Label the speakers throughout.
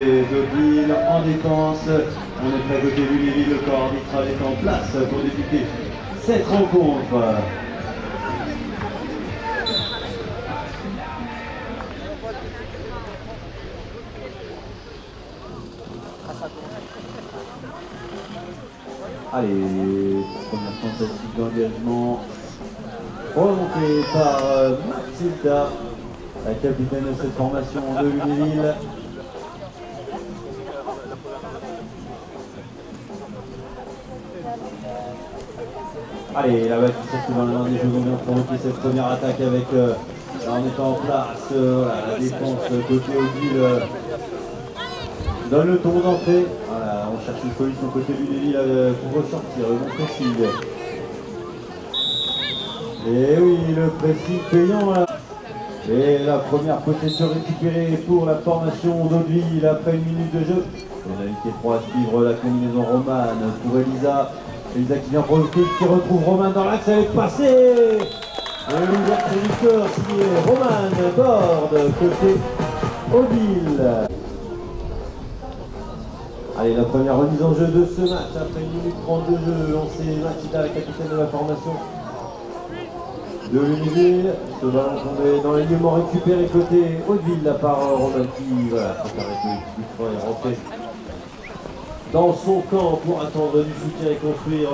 Speaker 1: Deauville en défense, on est prêt côté Lunéville, le corps arbitral est en place pour débuter cette rencontre. Allez, première tentative d'engagement remontée par Mathilda, la capitaine de cette formation de Lunéville. Allez, la balle qui circule dans le long des jeux vont bien provoquer cette première attaque avec, en étant en place, voilà, la défense côté Odile donne le tour d'entrée. Voilà, on cherche une solution côté Lunéville pour ressortir, le bon pressing. Et oui, le pressing payant là. Et la première possession récupérée pour la formation d'Odile après une minute de jeu. Pénalité 3 à suivre, la combinaison romane pour Elisa. Elisa qui vient provoquer, qui retrouve Roman dans l'axe, elle est passée. Et l'ouverture du score signée Roman Borde côté Odile. Allez, la première remise en jeu de ce match après 1 minute 30 de jeu, lancé Mathilda, la capitaine de la formation de Lunéville. Ce ballon tombé dans l'alignement récupéré côté Odile là par Roman qui voilà, préparait le coup et rentrer dans son camp pour attendre du soutien et construire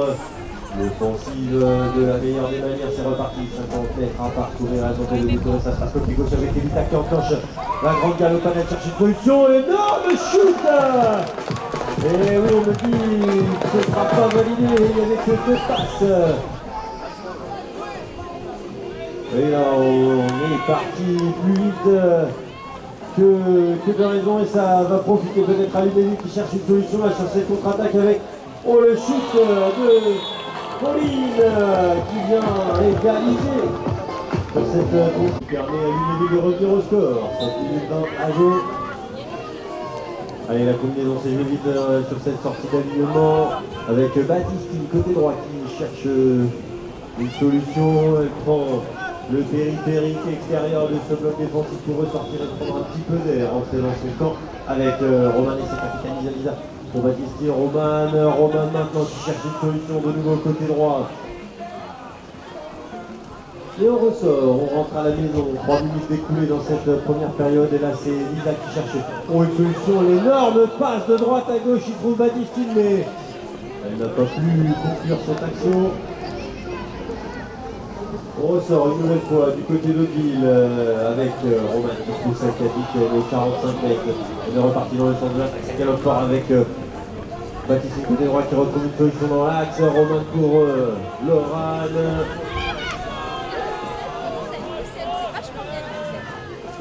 Speaker 1: l'offensive de la meilleure des manières. C'est reparti, 50 mètres à parcourir à tenter de détourner sa strasse côté gauche avec Elita qui enclenche la grande galopade, elle cherche une solution, énorme shoot. Et oui, on me dit que ce ne sera pas validé, il n'y avait que 2 passes. Et là, on est parti plus vite que de raison et ça va profiter peut-être à Lunéville qui cherche une solution là sur cette contre-attaque avec le shoot de Pauline qui vient égaliser sur cette contre qui permet à Lunéville de revenir au score. 5 minutes 20 à jouer. Allez, la combinaison s'est jouée vite sur cette sortie d'alignement avec Baptiste côté droit qui cherche une solution. Elle prend le périphérique extérieur de ce bloc défensif pour ressortir et prendre un petit peu d'air, rentrer dans son camp avec Roman et sa capitaine Elisa pour Baptiste. Roman maintenant qui cherche une solution de nouveau côté droit. Et on ressort, on rentre à la maison, 3 minutes écoulées dans cette première période et là c'est Lisa qui cherche une solution, l'énorme passe de droite à gauche, il trouve Baptiste mais elle n'a pas pu conclure cette action. On ressort une nouvelle fois du côté d'Odile avec Roman qui pousse sa capique les 45 mètres. On est reparti dans le centre de l'attaque, ça galope fort avec Baptiste côté droit qui retrouve une solution dans l'axe. Roman pour Lorane.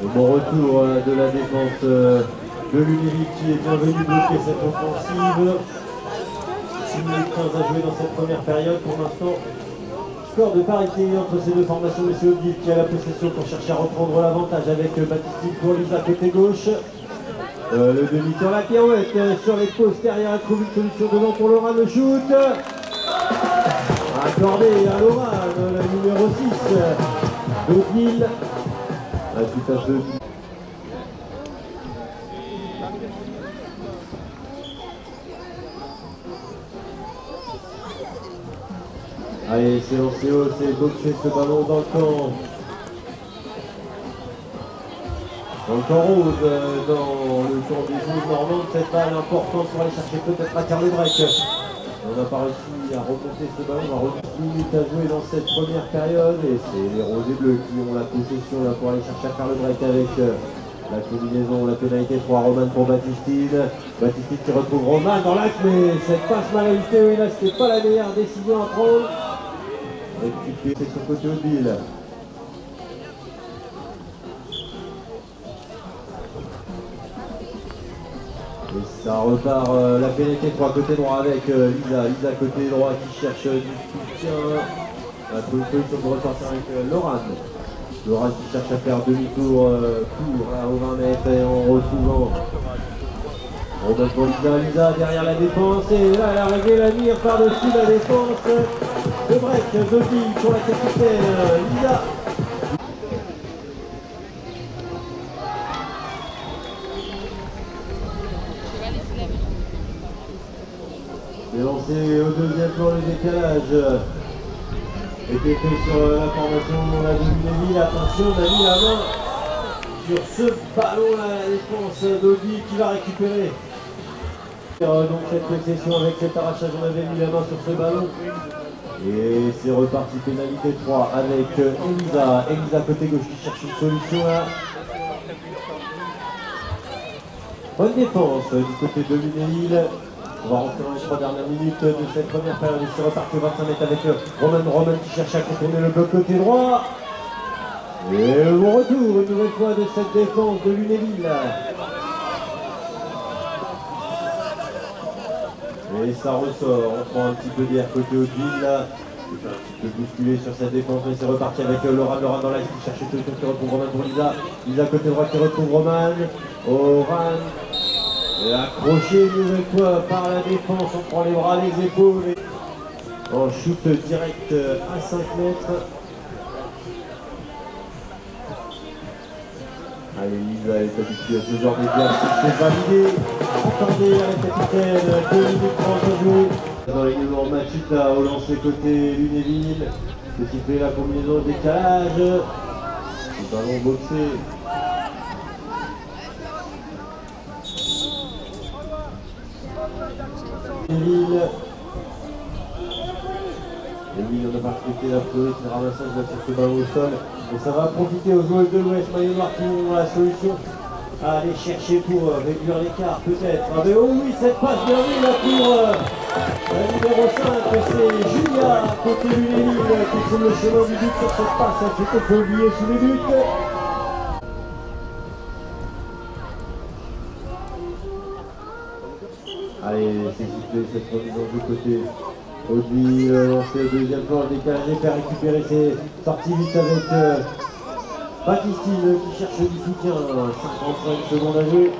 Speaker 1: Le bon retour de la défense de Lunéville qui est bien venu bloquer cette offensive. 6 minutes 15 à jouer dans cette première période pour l'instant. Score de parité entre ces deux formations, mais c'est Odile qui a la possession pour chercher à reprendre l'avantage avec Baptiste pour Lisa côté gauche. Le demi-tour, la pirouette sur les postérieurs, elle trouve une solution devant pour Lorane, le shoot. Accordé à Lorane, le numéro 6 d'Odile. Tout à fait. Allez, c'est lancé haut, c'est boxé ce ballon dans le camp. Dans le camp rose, dans le camp des joueurs normands, cette balle importante pour aller chercher peut-être à Carl Break. On n'a pas réussi à remonter ce ballon, on a remis 10 minutes à jouer dans cette première période et c'est les roses et bleus qui ont la possession là pour aller chercher à Carl Break avec la combinaison, la pénalité 3 Roman pour Baptistine. Baptistine qui retrouve Roman dans l'axe, mais cette passe mal ajustée, oui là c'était pas la meilleure décision à prendre. Récupéré sur côté Odile. Et ça repart la pénalité 3 côté droit avec Lisa. Lisa côté droit qui cherche du soutien. La solution pour ressortir avec Lorane. Lorane qui cherche à faire demi-tour au 20 mètres et en retrouvant Roman pour Lisa. Lisa derrière la défense et là elle a réglé la mire par-dessus la défense. Le break d'Odile pour la capitaine Lisa. C'est lancé au deuxième plan, le décalage était fait sur la formation de Lunéville. Attention, on a mis la main sur ce ballon là, la défense d'Audi qui va récupérer. Donc cette possession avec cet arrachage, on avait mis la main sur ce ballon. Et c'est reparti, pénalité 3 avec Elisa. Elisa côté gauche qui cherche une solution là. Bonne défense du côté de Lunéville. On va rentrer dans les 3 dernières minutes de cette première période. Et c'est reparti au 25 mètres avec Roman qui cherche à contourner le bloc côté droit. Et le bon retour une nouvelle fois de cette défense de Lunéville. Et ça ressort, on prend un petit peu d'air côté Odile là. Il fait un petit peu bousculer sur cette défense, mais c'est reparti avec Laura dans l'axe qui cherche une solution qui retrouve Roman pour Lisa. Lisa côté droit qui retrouve Roman. Oran est accroché une nouvelle fois par la défense, on prend les bras, les épaules. Et... en shoot direct à 5 mètres. Allez, Lisa est habituée à ce genre d'exercice, c'est validé. Attendez à la capitaine, 2 minutes 30 à jouer. Dans l'alignement, Machita au lancer côté Lunéville. Petit fait la combinaison de décalage. Le ballon boxé. Lunéville. Lunéville, on a pas respecté la priorité de ramassage là sur ce ballon au sol. Et ça va profiter aux joueurs de l'Ouest, maillot noir qui ont la solution à aller chercher pour réduire l'écart peut-être. Ah mais oh oui, cette passe bien vue là pour la numéro 5, c'est Julia côté Lunéville qui trouve le chemin du but sur cette passe, hein, c'est qu'il faut oublier sous les buts. Allez, c'est sifflé cette remise en jeu côté Audi, lancé au deuxième plan, le décalage, faire récupérer ses sorties vite avec Baptistine qui cherche du soutien, 55 secondes à jouer.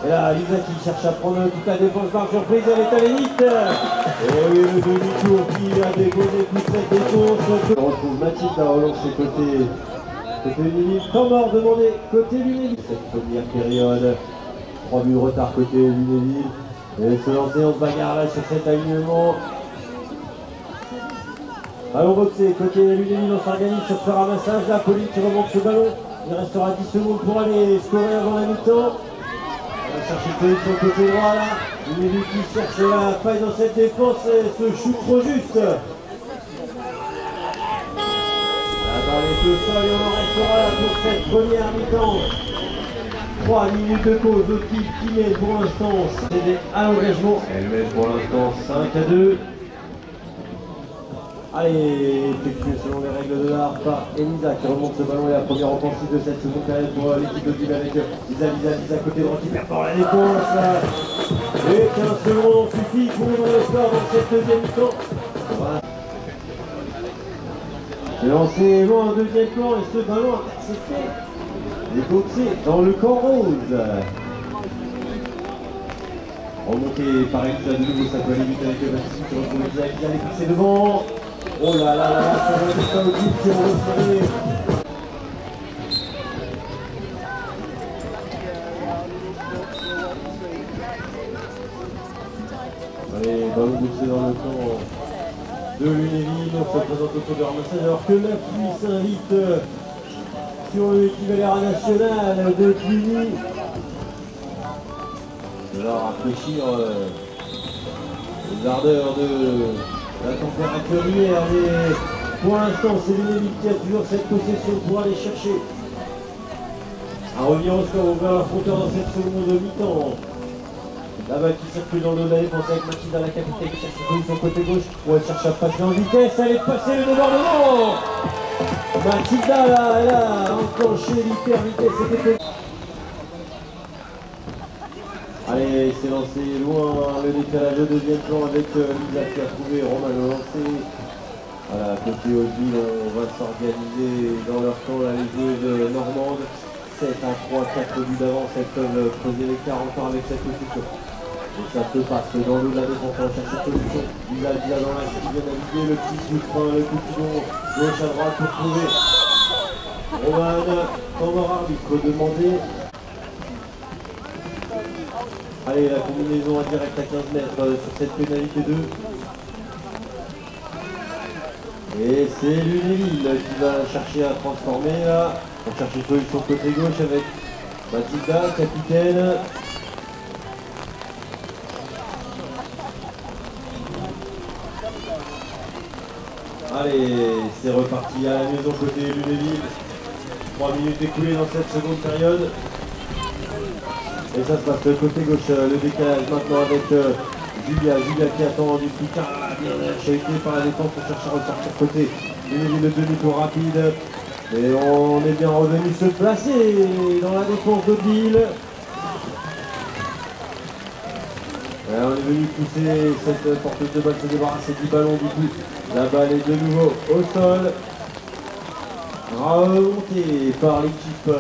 Speaker 1: Et là, Lisa qui cherche à prendre toute la défense par surprise, elle est à l'élite. Et oui, le demi-tour qui a déposé toute cette défense. On retrouve Mathilde à relancer côté Lunéville. Temps mort demandé côté Lunéville. Cette première période, 3 buts de retard côté Lunéville. Et se lancer, on se bagarre là sur cet alignement. Ballon boxé, côté Lunéville, on s'organise sur ce ramassage. Là, Pauline qui remonte ce ballon. Il restera 10 secondes pour aller scorer avant la mi-temps. On va chercher Pauline sur le côté droit là. Lunéville qui cherche la faille dans cette défense et ce shoot trop juste. Là, dans les deux sols, et on en restera là pour cette première mi-temps. 3 minutes de pause, l'autre équipe qui mène pour l'instant cédé à l'engagement. Elle mène pour l'instant 5-2. Allez, effectué selon les règles de l'art par Elisa qui remonte ce ballon et la première offensive de cette seconde période pour l'équipe de Ville avec Lisa côté droit qui perd la défense. Et 15 secondes ont suffi pour ouvrir le score dans cette deuxième mi-temps. Voilà. C'est lancé loin en deuxième plan et ce ballon intercepté. Les boxés dans le camp rose. Remonté par Elisa de nouveau, ça peut aller vite avec Baptiste qui retrouve Elisa qui allait pousser devant. Oh là là là là, ça va être un outil qui ont resserré. Allez, ballon boxé dans le camp de Lunéville. On se présente autour de ramassage alors que la pluie s'invite sur le équivalent national de Cluny. De leur rafraîchir les ardeurs de la température d'hier, mais pour l'instant c'est Lunéville qui a toujours cette possession pour aller chercher à revenir au score, ouvrir la frontière dans cette seconde mi-temps. La balle qui circule dans le dos de la défense avec Mathilde à la capitale qui cherche une son côté gauche. Où elle cherche à passer en vitesse, elle est passée le débordement. Mathilda là, elle a enclenché l'hyper vitesse. Allez, c'est lancé loin, le décalage au deuxième plan avec Lisa qui a trouvé Romain le lancer. Voilà, côté Odile, on va s'organiser dans leur camp là, les joueuses normandes. 7-3, 4 buts d'avance, elles peuvent creuser l'écart encore avec cette position. Et ça se passe dans l'eau de la défense, on cherche une solution. Lisa dans la qui vient naviguer, le petit coup de frein, le coup de pilon, gauche à droite pour trouver. Roman, temps mort arbitre demandé. Allez, la combinaison indirecte à 15 mètres sur cette pénalité 2. Et c'est Lunéville qui va chercher à transformer là. On cherche une solution côté gauche avec Mathilda, capitaine. Allez, c'est reparti à la maison côté Lunéville. 3 minutes écoulées dans cette seconde période. Et ça se passe côté gauche, le décalage maintenant avec Julia qui attend du soutien, bien chahuté par la défense, on cherche à ressortir côté Lunéville, le demi-tour rapide. Et on est bien revenu se placer dans la défense d'Hauteville. On est venu pousser cette porteuse de balle, se débarrasser du ballon du coup. La balle est de nouveau au sol. Remonté par l'équipe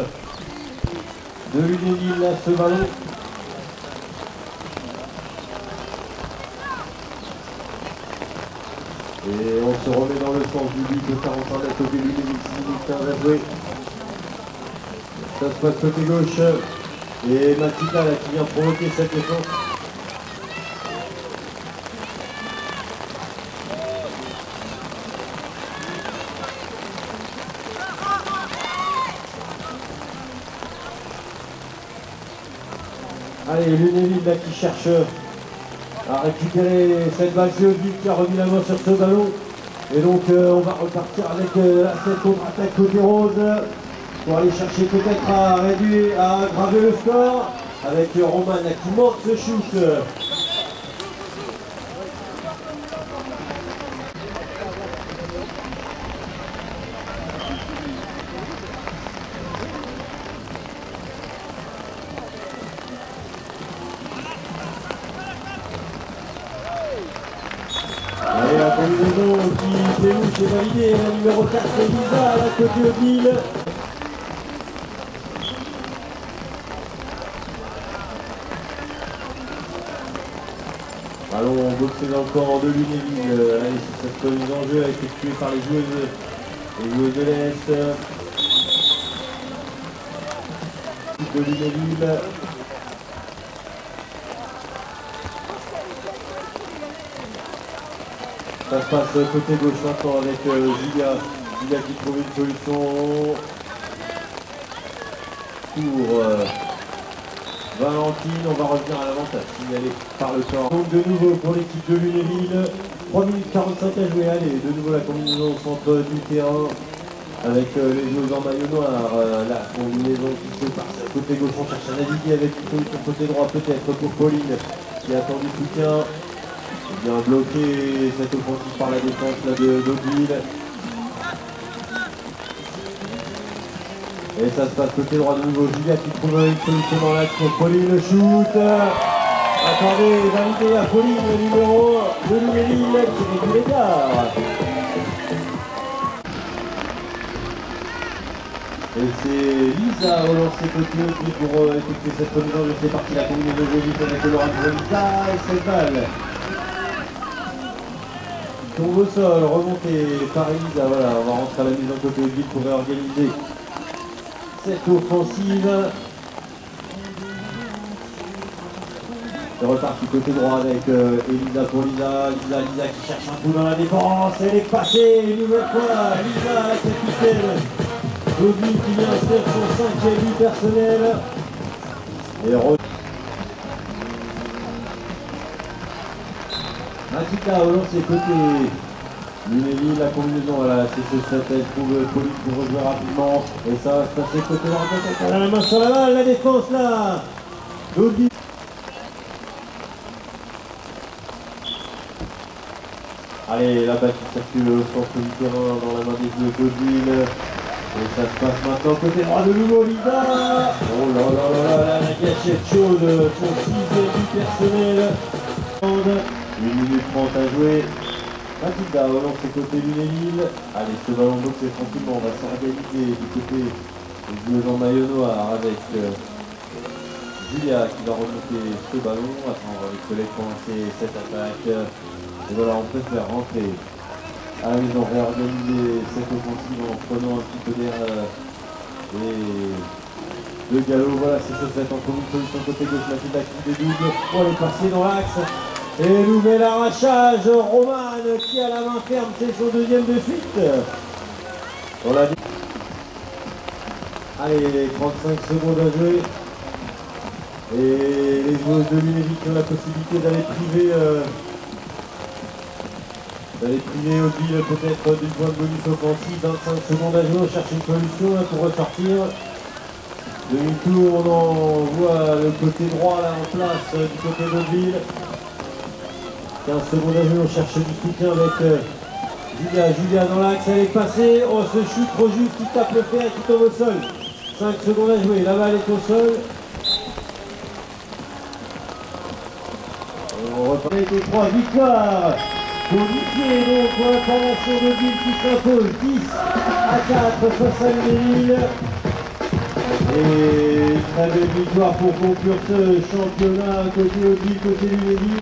Speaker 1: de Lunéville là, ce ballon. Et on se remet dans le sens du but de 45 mètres côté Lunéville, 6 minutes 15 à jouer. Ça se passe côté gauche. Et Mathilda là, qui vient provoquer cette défense. Allez, Lunéville là qui cherche à récupérer cette balle, c'est Hauteville qui a remis la main sur ce ballon. Et donc on va repartir avec cette contre-attaque côté rose pour aller chercher peut-être à réduire, à aggraver le score avec Roman qui manque ce shoot. Allez, la combinaison qui délouche est validée, la numéro 4 c'est Lisa à la côté Hauteville. Ballon boxé dans le camp de Lunéville. Allez, sur cette remise en jeu effectuée par les joueuses de l'Est. De Lunéville. Ça se passe côté gauche maintenant avec Julia qui trouve une solution pour Valentine. On va revenir à l'avantage signalé par le corps. Donc de nouveau pour l'équipe de Lunéville, 3 minutes 45 à jouer. Allez, de nouveau la combinaison au centre du terrain avec les joueurs en maillot noir. La combinaison qui se passe côté gauche, on cherche à naviguer avec une solution côté droit peut-être pour Pauline qui attend du soutien. Bien bloqué cette offensive par la défense là d'Hauteville. Et ça se passe côté droit de nouveau. Julia qui trouve une solution dans l'axe pour Pauline, le shoot. Attendez, validé à Pauline, le numéro de Lunéville qui réduit l'écart. Et c'est Lisa au lancer côté Hauteville pour effectuer cette remise en jeu. C'est parti, la combinaison de vite avec le Laurent de Lisa et cette balle. Tombe au sol, remonté par Elisa, voilà, on va rentrer à la mise en côté Hauteville pour réorganiser cette offensive. C'est reparti côté droit avec Elisa pour Lisa qui cherche un coup dans la défense, elle est passée une nouvelle fois, Lisa la capitaine d'Hauteville qui vient faire son 5e but personnel. Et Mathilda au lancer côté Lunéville, la combinaison, voilà, c'est ce set, elle trouve Pauline pour rejouer rapidement. Et ça va se passer côté droit, elle a la main sur la balle, la défense là d'Hauteville. Allez, la balle qui circule au centre du terrain dans la main des joueurs d'Hauteville. Et ça se passe maintenant côté droit de nouveau, Lisa. Oh là là là là, la gâchette chaude, son 6e but personnel. 1 minute 30 à jouer. Mathilda au lancer côté Lunéville. Allez, ce ballon boxé tranquillement, on va s'organiser du côté des joueurs en maillot noir avec Julia qui va remonter ce ballon. Attends, avec collègue commencer cette attaque. Et voilà, on peut faire rentrer à la maison, réorganiser cette offensive en prenant un petit peu d'air et Le galop, voilà, ses chaussettes en commune solution côté gauche, Mathilda qui dédouble. Oh, elle est passée dans l'axe. Et nouvel arrachage, Romane qui a la main ferme, c'est son deuxième de suite. On l'a dit. Allez, 35 secondes à jouer. Et les joueuses de l'Unéville qui ont la possibilité d'aller priver Odile peut-être du point de bonus offensif. 25 secondes à jouer, on cherche une solution là, pour ressortir. Demi-tour, on voit le côté droit là en place du côté d'Odile. 15 secondes à jouer, on cherche du soutien avec Julia dans l'axe, elle est passée. Oh, ce chute trop juste qui tape le fer et qui tombe au sol. 5 secondes à jouer, la balle est au sol. On reprend les 3 victoires pour Luthier, donc pour la formation de Ville qui s'impose 10-4 face à l'Unéville. Et très belle victoire pour conclure ce championnat côté Odile, côté l'Unéville.